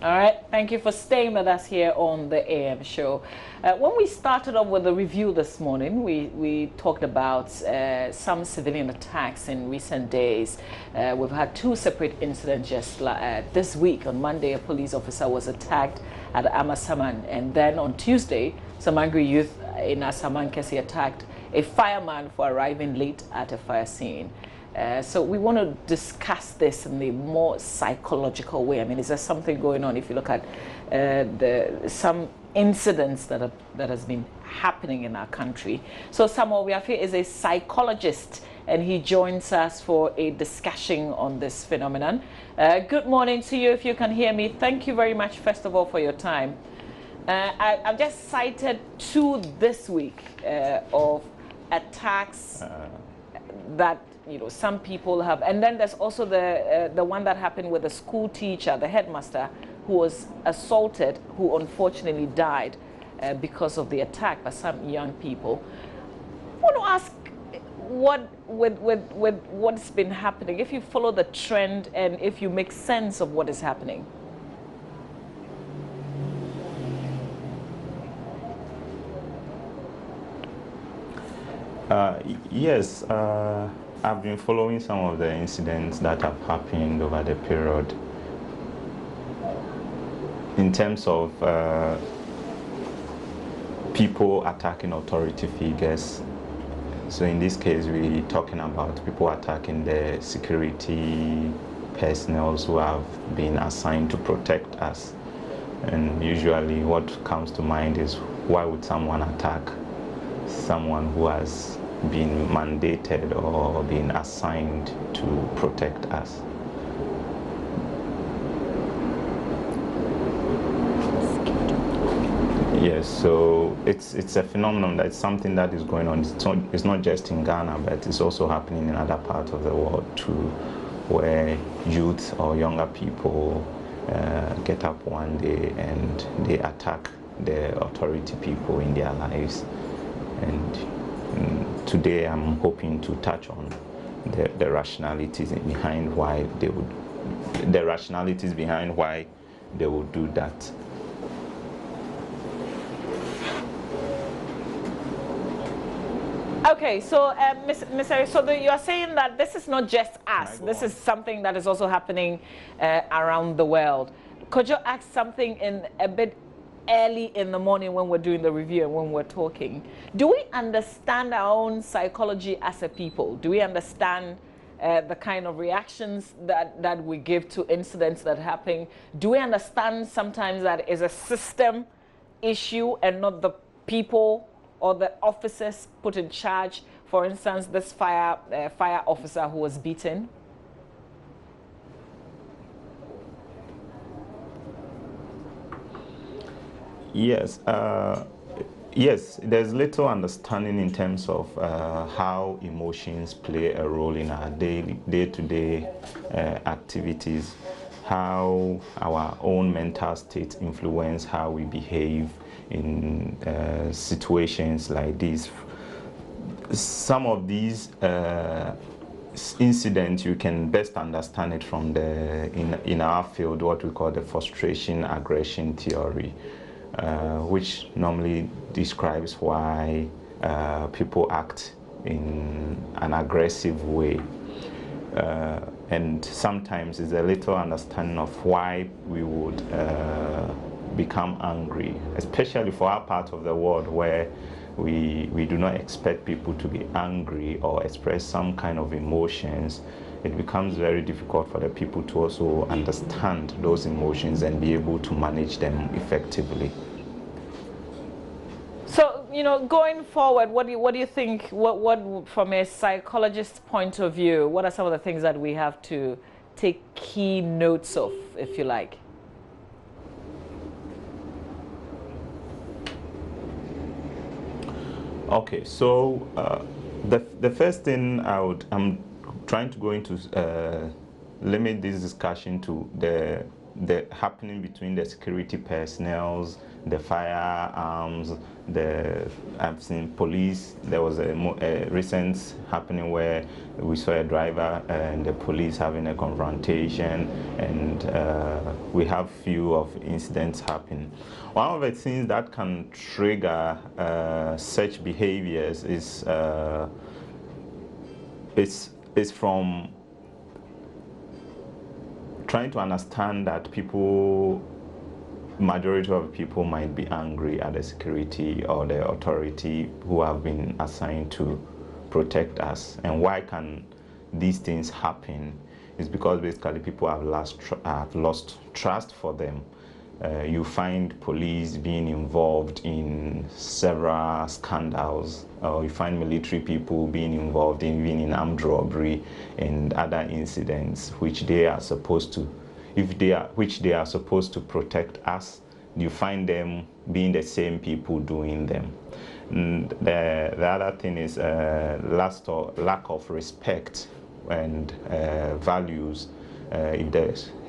All right, thank you for staying with us here on the AM show. When we started off with the review this morning, we talked about some civilian attacks in recent days. We've had two separate incidents just this week. On Monday, a police officer was attacked at Amasaman, and then on Tuesday, some angry youth in Asamankesi attacked a fireman for arriving late at a fire scene. So we want to discuss this in the more psychological way. I mean, is there something going on? If you look at some incidents that has been happening in our country. So Samuel Wiafe is a psychologist, and he joins us for a discussion on this phenomenon. Good morning to you, if you can hear me. Thank you very much, first of all, for your time. I've just cited two this week of attacks that some people have, and then there's also the one that happened with the school teacher, the headmaster, who was assaulted, who unfortunately died because of the attack by some young people. I want to ask, what with what's been happening, if you follow the trend and if you make sense of what is happening. Yes. I've been following some of the incidents that have happened over the period in terms of people attacking authority figures. So in this case, we're talking about people attacking the security personnel who have been assigned to protect us. And usually what comes to mind is, why would someone attack someone who has been mandated or been assigned to protect us? Yes, so it's a phenomenon, that's something that is going on. It's not just in Ghana, but it's also happening in other parts of the world too, where youth or younger people get up one day and they attack the authority people in their lives. And today I'm hoping to touch on the rationalities behind why they would do that. Okay, so Ms. So you are saying that this is not just us. This is something that is also happening around the world. Could you ask something in a bit early in the morning when we're doing the review and when we're talking? Do we understand our own psychology as a people? Do we understand the kind of reactions that we give to incidents that happen? Do we understand sometimes that is a system issue and not the people or the officers put in charge? For instance, this fire officer who was beaten. Yes, yes. There's little understanding in terms of how emotions play a role in our day-to-day activities, how our own mental state influence how we behave in situations like this. Some of these incidents, you can best understand it from in our field, what we call the frustration aggression theory. Which normally describes why people act in an aggressive way. And sometimes it's a little understanding of why we would become angry, especially for our part of the world where we do not expect people to be angry or express some kind of emotions. It becomes very difficult for the people to also understand those emotions and be able to manage them effectively. So, going forward, what do you think, what from a psychologist's point of view, what are some of the things that we have to take key notes of, if you like? Okay, so the first thing I'm trying to go into limit this discussion to the happening between the security personnel, the firearms, I've seen police. There was a recent happening where we saw a driver and the police having a confrontation, and we have few of incidents happen. One of the things that can trigger such behaviors is from trying to understand that majority of people might be angry at the security or the authority who have been assigned to protect us. And why can these things happen? It's because basically people have lost trust for them. You find police being involved in several scandals, or you find military people being involved even in armed robbery and other incidents which they are supposed to, which they are supposed to protect us. You find them being the same people doing them. And the other thing is lack of respect and values. If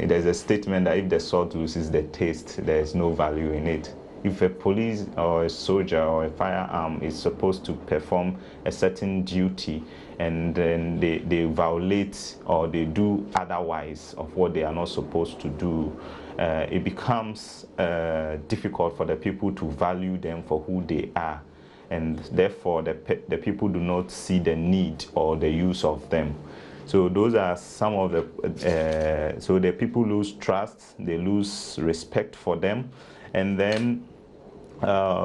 there's a statement that if the salt loses the taste, there's no value in it. If a police or a soldier or a firearm is supposed to perform a certain duty and then they violate or they do otherwise of what they are not supposed to do, it becomes difficult for the people to value them for who they are, and therefore the people do not see the need or the use of them. So those are some of the, so the people lose trust, they lose respect for them. And then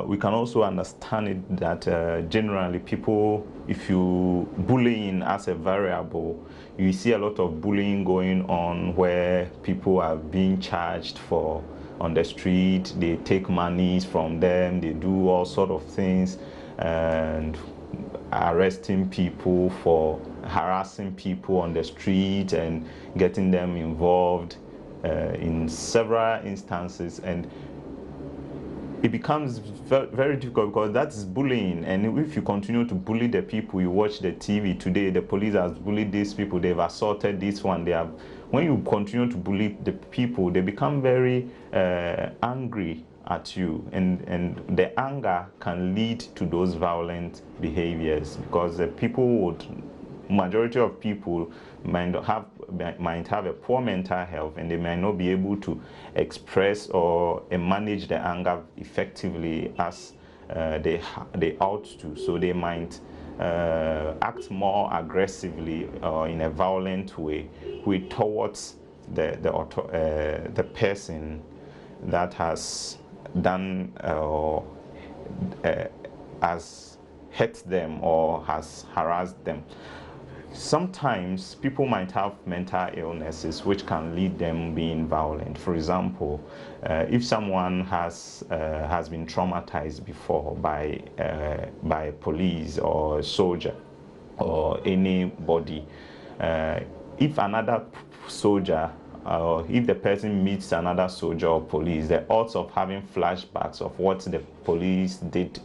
we can also understand it that generally people, if you bullying as a variable, you see a lot of bullying going on where people are being charged for on the street, they take monies from them, they do all sort of things, and arresting people for harassing people on the street and getting them involved in several instances, and it becomes very difficult because that's bullying. And if you continue to bully the people, you watch the TV today, the police has bullied these people, they've assaulted this one, when you continue to bully the people, they become very angry at you, and the anger can lead to those violent behaviors, because the majority of people might have a poor mental health, and they might not be able to express or manage the anger effectively as they ought to. So they might act more aggressively or in a violent way towards the person that has done or has hurt them or has harassed them. Sometimes people might have mental illnesses which can lead them being violent. For example, if someone has been traumatized before by police or a soldier or anybody, if another soldier or if the person meets another soldier or police, the odds of having flashbacks of what the police did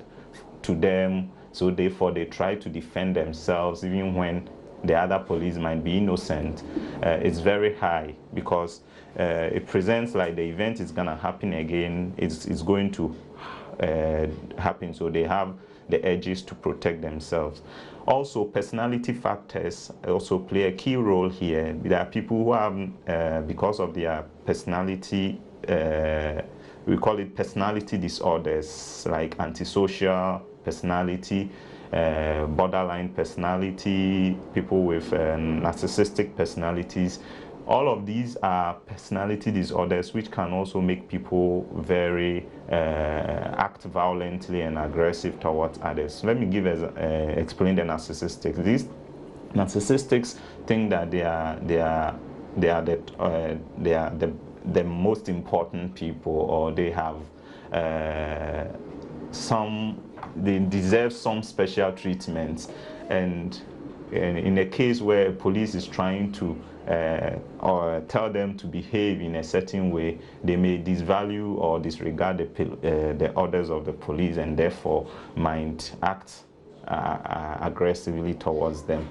to them, so therefore they try to defend themselves even when the other police might be innocent, it's very high, because it presents like the event is going to happen again, it's going to happen, so they have the urges to protect themselves. Also, personality factors also play a key role here. There are people who have, because of their personality, we call it personality disorders, like antisocial personality, borderline personality, people with narcissistic personalities. All of these are personality disorders which can also make people very act violently and aggressive towards others. So let me explain the narcissistics. These narcissistics think that they are the most important people, or they have they deserve some special treatments, and in a case where police is trying to or tell them to behave in a certain way, they may disvalue or disregard the orders of the police, and therefore might act aggressively towards them.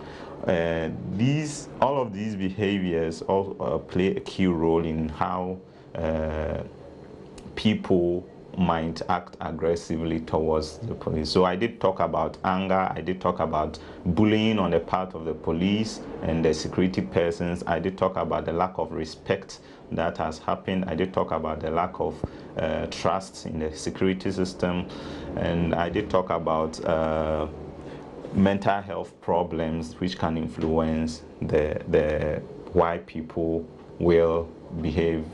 All of these behaviors all play a key role in how people might act aggressively towards the police. So I did talk about anger, I did talk about bullying on the part of the police and the security persons, I did talk about the lack of respect that has happened, I did talk about the lack of trust in the security system, and I did talk about mental health problems which can influence the why people will behave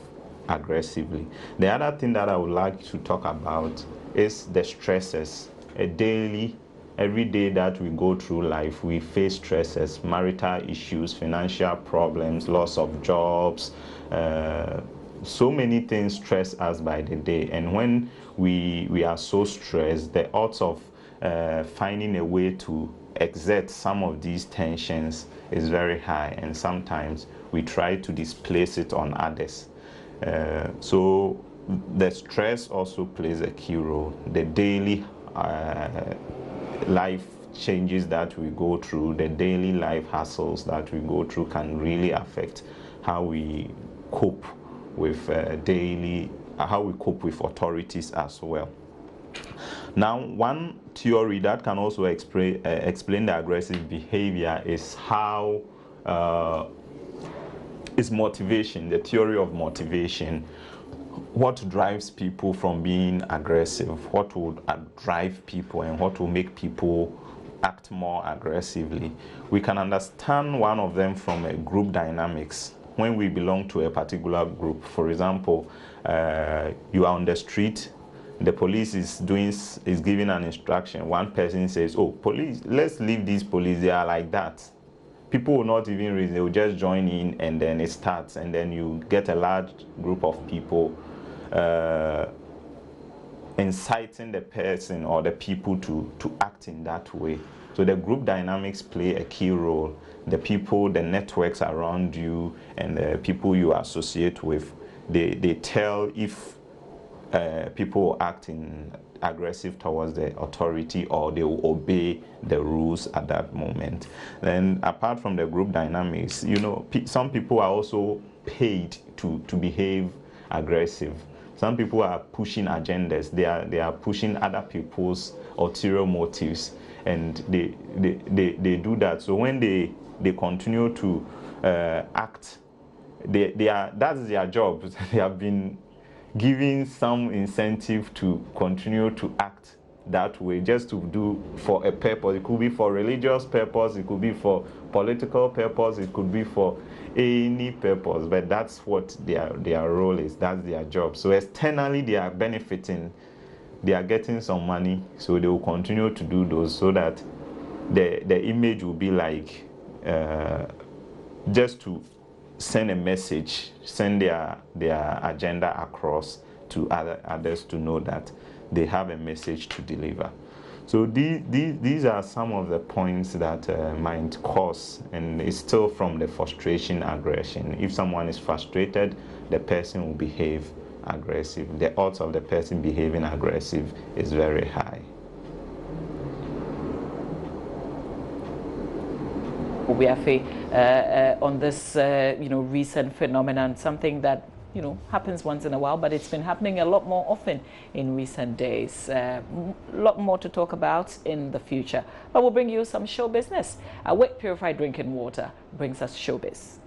aggressively. The other thing that I would like to talk about is the stresses. Every day that we go through life, we face stresses, marital issues, financial problems, loss of jobs, so many things stress us by the day. And when we are so stressed, the odds of finding a way to exert some of these tensions is very high, and sometimes we try to displace it on others. So the stress also plays a key role. The daily life changes that we go through, the daily life hassles that we go through can really affect how we cope with how we cope with authorities as well. Now, one theory that can also explain the aggressive behavior is is motivation, the theory of motivation. What drives people from being aggressive? What would drive people and what will make people act more aggressively? We can understand one of them from a group dynamics. When we belong to a particular group, for example, you are on the street, the police is giving an instruction. One person says, "Oh, police, let's leave these police, they are like that." People will not even reason, they will just join in, and then it starts, and then you get a large group of people inciting the person or the people to act in that way. So the group dynamics play a key role. The people, the networks around you, and the people you associate with, they tell if people acting aggressive towards the authority or they will obey the rules at that moment. Then apart from the group dynamics, you know, some people are also paid to behave aggressive. Some people are pushing agendas. They are pushing other people's ulterior motives, and they do that. So when they continue to act, that's their job. They have been giving some incentive to continue to act that way, just to do for a purpose. It could be for religious purpose, it could be for political purpose, it could be for any purpose, but that's what their role is, that's their job. So externally they are benefiting, they are getting some money, so they will continue to do those, so that the image will be like just to send a message, send their agenda across to others to know that they have a message to deliver. So these are some of the points that might cause, and it's still from the frustration, aggression. If someone is frustrated, the person will behave aggressive. The odds of the person behaving aggressive is very high. On this recent phenomenon, something that happens once in a while, but it's been happening a lot more often in recent days. A lot more to talk about in the future, but we'll bring you some show business. Wick Purified Drinking Water brings us showbiz.